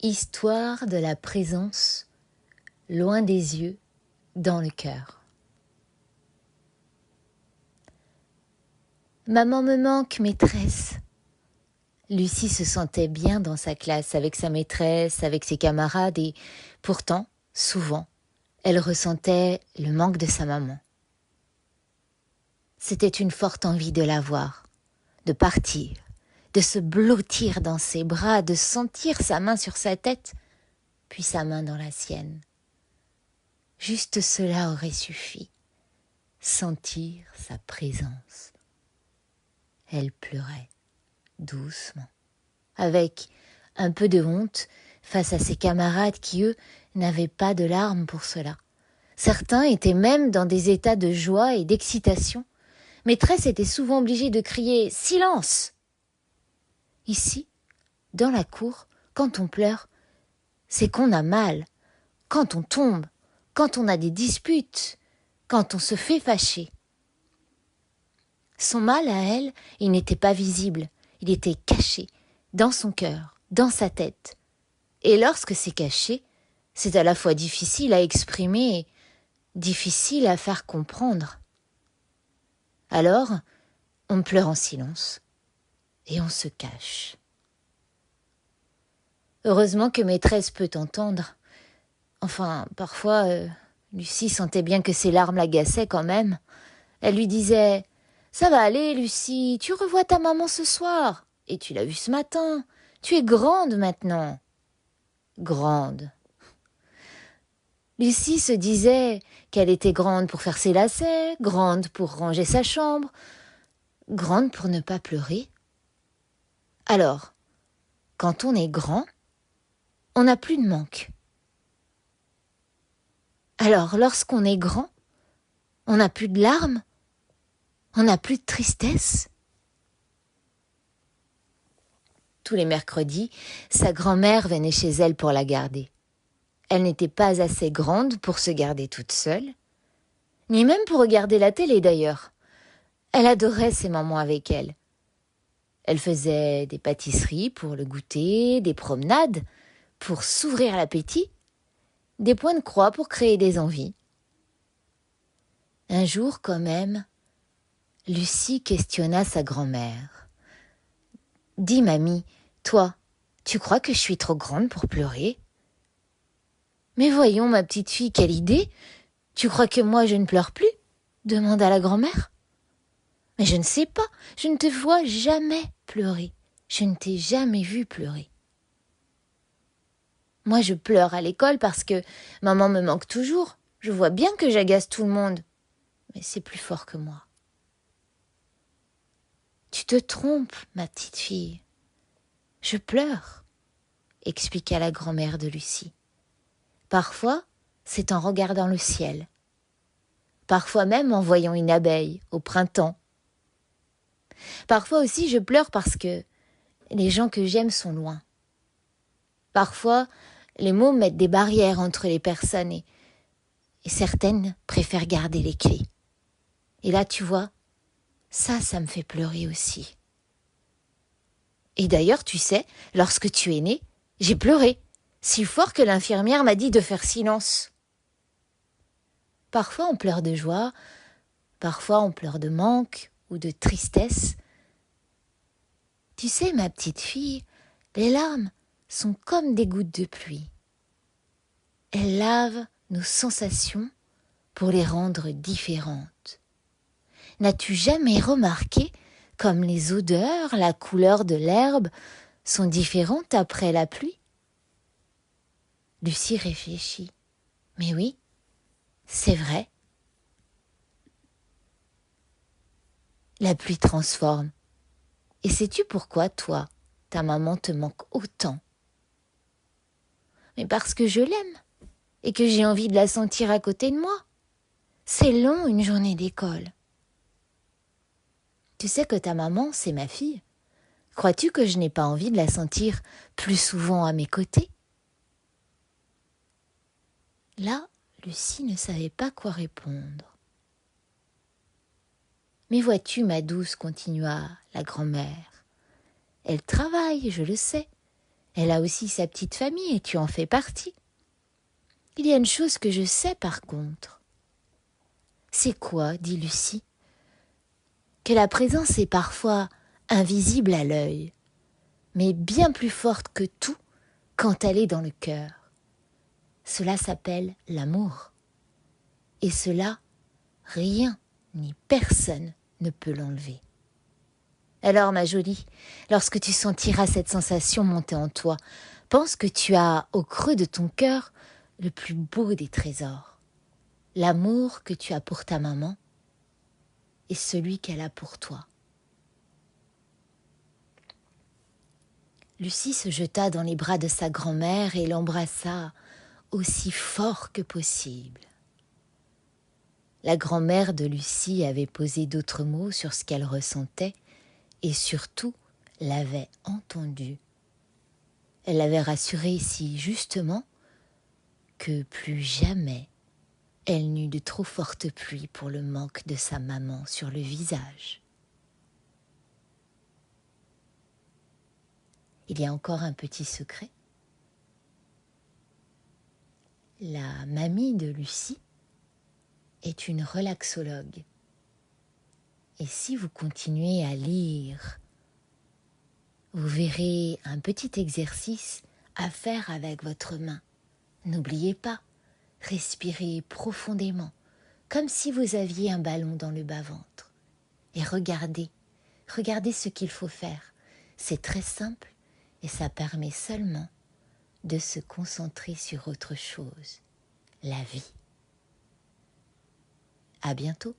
Histoire de la présence, loin des yeux, dans le cœur. Maman me manque, maîtresse. Lucie se sentait bien dans sa classe, avec sa maîtresse, avec ses camarades, et pourtant, souvent, elle ressentait le manque de sa maman. C'était une forte envie de la voir, de partir, de se blottir dans ses bras, de sentir sa main sur sa tête, puis sa main dans la sienne. Juste cela aurait suffi, sentir sa présence. Elle pleurait, doucement, avec un peu de honte face à ses camarades qui, eux, n'avaient pas de larmes pour cela. Certains étaient même dans des états de joie et d'excitation. Maîtresse était souvent obligée de crier « Silence !» Ici, dans la cour, quand on pleure, c'est qu'on a mal, quand on tombe, quand on a des disputes, quand on se fait fâcher. Son mal à elle, il n'était pas visible, il était caché, dans son cœur, dans sa tête. Et lorsque c'est caché, c'est à la fois difficile à exprimer et difficile à faire comprendre. Alors, on pleure en silence et on se cache. Heureusement que maîtresse peut entendre. Enfin, parfois, Lucie sentait bien que ses larmes l'agaçaient quand même. Elle lui disait « Ça va aller, Lucie, tu revois ta maman ce soir. Et tu l'as vue ce matin. Tu es grande maintenant. » Grande. Lucie se disait qu'elle était grande pour faire ses lacets, grande pour ranger sa chambre, grande pour ne pas pleurer. Alors, quand on est grand, on n'a plus de manque. Alors, lorsqu'on est grand, on n'a plus de larmes, on n'a plus de tristesse. Tous les mercredis, sa grand-mère venait chez elle pour la garder. Elle n'était pas assez grande pour se garder toute seule, ni même pour regarder la télé d'ailleurs. Elle adorait ses mamans avec elle. Elle faisait des pâtisseries pour le goûter, des promenades pour s'ouvrir l'appétit, des points de croix pour créer des envies. Un jour, quand même, Lucie questionna sa grand-mère. « Dis, mamie, toi, tu crois que je suis trop grande pour pleurer ?»« Mais voyons, ma petite fille, quelle idée! Tu crois que moi, je ne pleure plus ?» demanda la grand-mère. « Mais je ne sais pas, je ne te vois jamais pleurer. Je ne t'ai jamais vue pleurer. » Moi, je pleure à l'école parce que maman me manque toujours. Je vois bien que j'agace tout le monde. Mais c'est plus fort que moi. Tu te trompes, ma petite fille. Je pleure, expliqua la grand-mère de Lucie. Parfois, c'est en regardant le ciel. Parfois même en voyant une abeille au printemps. Parfois aussi, je pleure parce que les gens que j'aime sont loin. Parfois, les mots mettent des barrières entre les personnes et certaines préfèrent garder les clés. Et là, tu vois, ça me fait pleurer aussi. Et d'ailleurs, tu sais, lorsque tu es née, j'ai pleuré, si fort que l'infirmière m'a dit de faire silence. Parfois, on pleure de joie, parfois, on pleure de manque ou de tristesse. Tu sais, ma petite fille, les larmes sont comme des gouttes de pluie. Elles lavent nos sensations pour les rendre différentes. N'as-tu jamais remarqué comme les odeurs, la couleur de l'herbe sont différentes après la pluie? Lucie réfléchit. Mais oui, c'est vrai. La pluie transforme. Et sais-tu pourquoi, toi, ta maman te manque autant? Mais parce que je l'aime et que j'ai envie de la sentir à côté de moi. C'est long une journée d'école. Tu sais que ta maman, c'est ma fille. Crois-tu que je n'ai pas envie de la sentir plus souvent à mes côtés? Là, Lucie ne savait pas quoi répondre. Mais vois-tu, ma douce, continua la grand-mère. Elle travaille, je le sais. Elle a aussi sa petite famille et tu en fais partie. Il y a une chose que je sais par contre. C'est quoi, dit Lucie? Que la présence est parfois invisible à l'œil, mais bien plus forte que tout quand elle est dans le cœur. Cela s'appelle l'amour. Et cela, rien ni personne ne peut l'enlever. Alors, ma jolie, lorsque tu sentiras cette sensation monter en toi, pense que tu as au creux de ton cœur le plus beau des trésors. L'amour que tu as pour ta maman et celui qu'elle a pour toi. Lucie se jeta dans les bras de sa grand-mère et l'embrassa aussi fort que possible. La grand-mère de Lucie avait posé d'autres mots sur ce qu'elle ressentait et surtout l'avait entendue. Elle l'avait rassurée si justement que plus jamais elle n'eut de trop forte pluie pour le manque de sa maman sur le visage. Il y a encore un petit secret. La mamie de Lucie est une relaxologue. Et si vous continuez à lire, vous verrez un petit exercice à faire avec votre main. N'oubliez pas, respirez profondément, comme si vous aviez un ballon dans le bas-ventre. Et regardez ce qu'il faut faire. C'est très simple et ça permet seulement de se concentrer sur autre chose, la vie. À bientôt.